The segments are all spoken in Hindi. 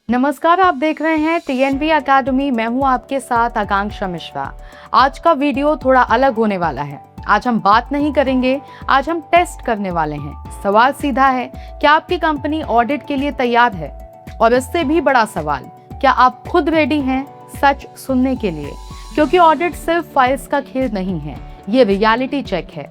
नमस्कार, आप देख रहे हैं टीएनवी अकेडमी। मैं हूं आपके साथ आकांक्षा मिश्रा। आज का वीडियो थोड़ा अलग होने वाला है। आज हम बात नहीं करेंगे, आज हम टेस्ट करने वाले हैं। सवाल सीधा है, क्या आपकी कंपनी ऑडिट के लिए तैयार है? और इससे भी बड़ा सवाल, क्या आप खुद रेडी हैं सच सुनने के लिए? क्योंकि ऑडिट सिर्फ फाइल्स का खेल नहीं है, ये रियलिटी चेक है।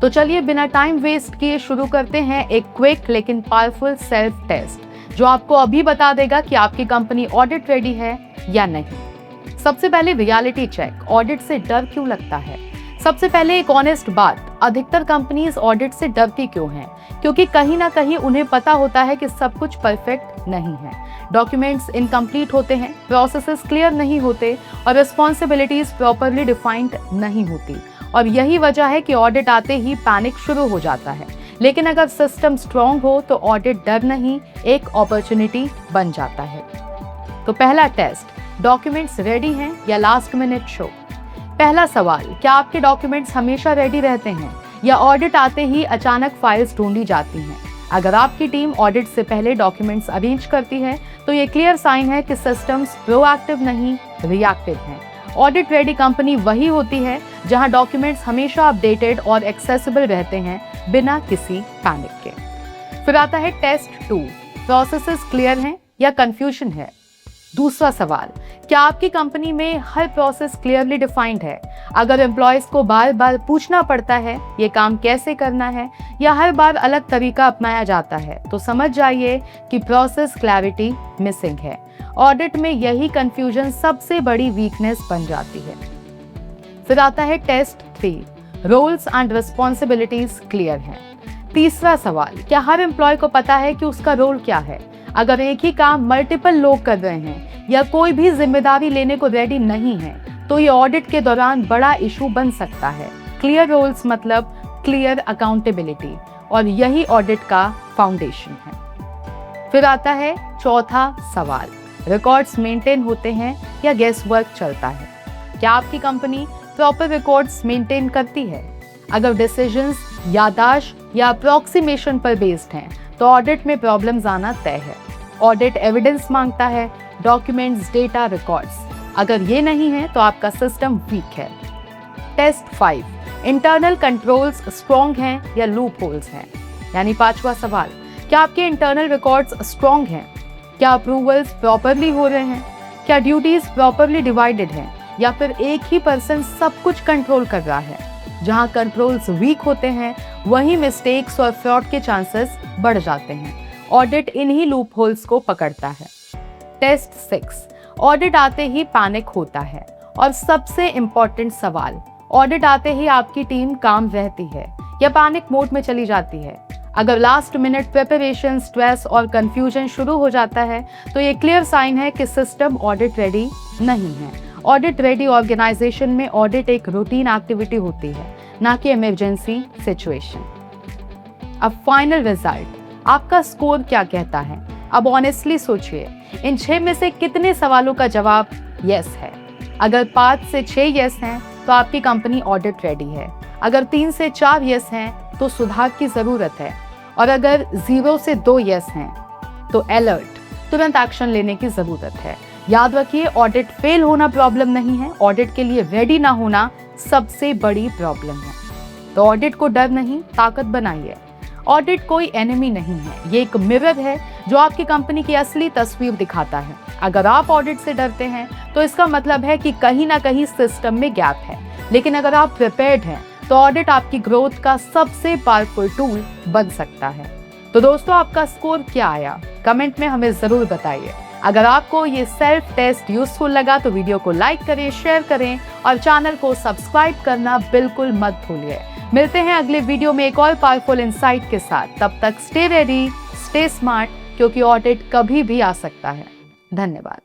तो चलिए बिना टाइम वेस्ट किए शुरू करते हैं एक क्विक लेकिन पावरफुल सेल्फ टेस्ट, जो आपको अभी बता देगा कि आपकी कंपनी ऑडिट रेडी है या नहीं। सबसे पहले रियलिटी चेक, ऑडिट से डर क्यों लगता है? सबसे पहले एक ऑनेस्ट बात, अधिकतर कंपनीज ऑडिट से डरती क्यों हैं? क्योंकि कहीं ना कहीं उन्हें पता होता है कि सब कुछ परफेक्ट नहीं है। डॉक्यूमेंट्स इनकम्प्लीट होते हैं, प्रोसेसेस क्लियर नहीं होते और रिस्पॉन्सिबिलिटीज प्रॉपरली डिफाइंड नहीं होती। और यही वजह है कि ऑडिट आते ही पैनिक शुरू हो जाता है। लेकिन अगर सिस्टम स्ट्रॉन्ग हो तो ऑडिट डर नहीं, एक अपॉर्चुनिटी बन जाता है। तो पहला टेस्ट, डॉक्यूमेंट्स रेडी हैं या लास्ट मिनट शो? पहला सवाल, क्या आपके डॉक्यूमेंट्स हमेशा रेडी रहते हैं या ऑडिट आते ही अचानक फाइल्स ढूंढी जाती हैं? अगर आपकी टीम ऑडिट से पहले डॉक्यूमेंट्स अरेंज करती है तो ये क्लियर साइन है कि सिस्टम्स प्रोएक्टिव नहीं, रिएक्टिव हैं। ऑडिट रेडी कंपनी वही होती है जहां डॉक्यूमेंट्स हमेशा अपडेटेड और एक्सेसिबल रहते हैं बिना किसी पैनिक के। फिर आता है टेस्ट 2, प्रोसेसेस क्लियर हैं या कंफ्यूजन है? दूसरा सवाल, क्या आपकी कंपनी में हर प्रोसेस क्लियरली डिफाइंड है? अगर एम्प्लॉयज को बार बार पूछना पड़ता है ये काम कैसे करना है या हर बार अलग तरीका अपनाया जाता है, तो समझ जाइए कि प्रोसेस क्लैरिटी मिसिंग है। ऑडिट में यही कंफ्यूजन सबसे बड़ी वीकनेस बन जाती है। फिर आता है test 3, roles and responsibilities clear हैं। तीसरा सवाल, क्या हर एम्प्लॉय को पता है कि उसका रोल क्या है? अगर एक ही काम मल्टीपल लोग कर रहे हैं या कोई भी जिम्मेदारी लेने को रेडी नहीं है तो ये ऑडिट के दौरान बड़ा इशू बन सकता है। क्लियर रोल्स मतलब क्लियर अकाउंटेबिलिटी, और यही ऑडिट का फाउंडेशन है। फिर आता है चौथा सवाल, रिकॉर्ड्स मेंटेन होते हैं या गेस वर्क चलता है? क्या आपकी कंपनी प्रॉपर रिकॉर्ड्स मेंटेन करती है? अगर डिसीजंस याददाश्त या अप्रॉक्सीमेशन पर बेस्ड हैं तो ऑडिट में प्रॉब्लम्स आना तय है। ऑडिट एविडेंस मांगता है, डॉक्यूमेंट्स, डेटा, रिकॉर्ड्स। अगर ये नहीं है तो आपका सिस्टम वीक है। टेस्ट 5, इंटरनल कंट्रोल्स स्ट्रॉन्ग हैं या लूप होल्स हैं? यानी पांचवा सवाल, क्या आपके इंटरनल रिकॉर्ड्स स्ट्रॉन्ग हैं? क्या अप्रूवल्स प्रॉपरली हो रहे हैं? क्या ड्यूटीज प्रॉपरली डिवाइडेड हैं या फिर एक ही पर्सन सब कुछ कंट्रोल कर रहा है? जहां कंट्रोल्स वीक होते हैं वहीं मिस्टेक्स और फ्रॉड के चांसेस बढ़ जाते हैं। ऑडिट इन्हीं लूप होल्स को पकड़ता है। टेस्ट 6, ऑडिट आते ही पैनिक होता है। और सबसे इंपॉर्टेंट सवाल, ऑडिट आते ही आपकी टीम काम रहती है या पैनिक मोड में चली जाती है? अगर लास्ट मिनट प्रिपरेशन, स्ट्रेस और कंफ्यूजन शुरू हो जाता है तो ये क्लियर साइन है कि सिस्टम ऑडिट रेडी नहीं है। ऑडिट रेडी ऑर्गेनाइजेशन में ऑडिट एक रूटीन एक्टिविटी होती है, ना कि इमरजेंसी सिचुएशन। अब फाइनल रिजल्ट, आपका स्कोर क्या कहता है? अब ऑनेस्टली सोचिए, इन 6 में से कितने सवालों का जवाब यस है? अगर 5 से 6 यस हैं तो आपकी कंपनी ऑडिट रेडी है। अगर 3 से 4 यस हैं तो सुधार की जरूरत है। और अगर 0 से 2 यस हैं तो अलर्ट, तुरंत एक्शन लेने की जरूरत है। याद रखिए, ऑडिट फेल होना प्रॉब्लम नहीं है, ऑडिट के लिए रेडी ना होना सबसे बड़ी प्रॉब्लम है। तो ऑडिट को डर नहीं, ताकत बनाइए। ऑडिट कोई एनिमी नहीं है, ये एक मिरर है जो आपकी कंपनी की असली तस्वीर दिखाता है। अगर आप ऑडिट से डरते हैं तो इसका मतलब है कि कहीं ना कहीं सिस्टम में गैप है। लेकिन अगर आप प्रिपेयर्ड हैं तो ऑडिट आपकी ग्रोथ का सबसे पावरफुल टूल बन सकता है। तो दोस्तों, आपका स्कोर क्या आया? कमेंट में हमें जरूर बताइए। अगर आपको ये सेल्फ टेस्ट यूजफुल लगा तो वीडियो को लाइक करें, शेयर करें और चैनल को सब्सक्राइब करना बिल्कुल मत भूलिए। मिलते हैं अगले वीडियो में एक और पावरफुल इंसाइट के साथ। तब तक स्टे रेडी, स्टे स्मार्ट, क्योंकि ऑडिट कभी भी आ सकता है। धन्यवाद।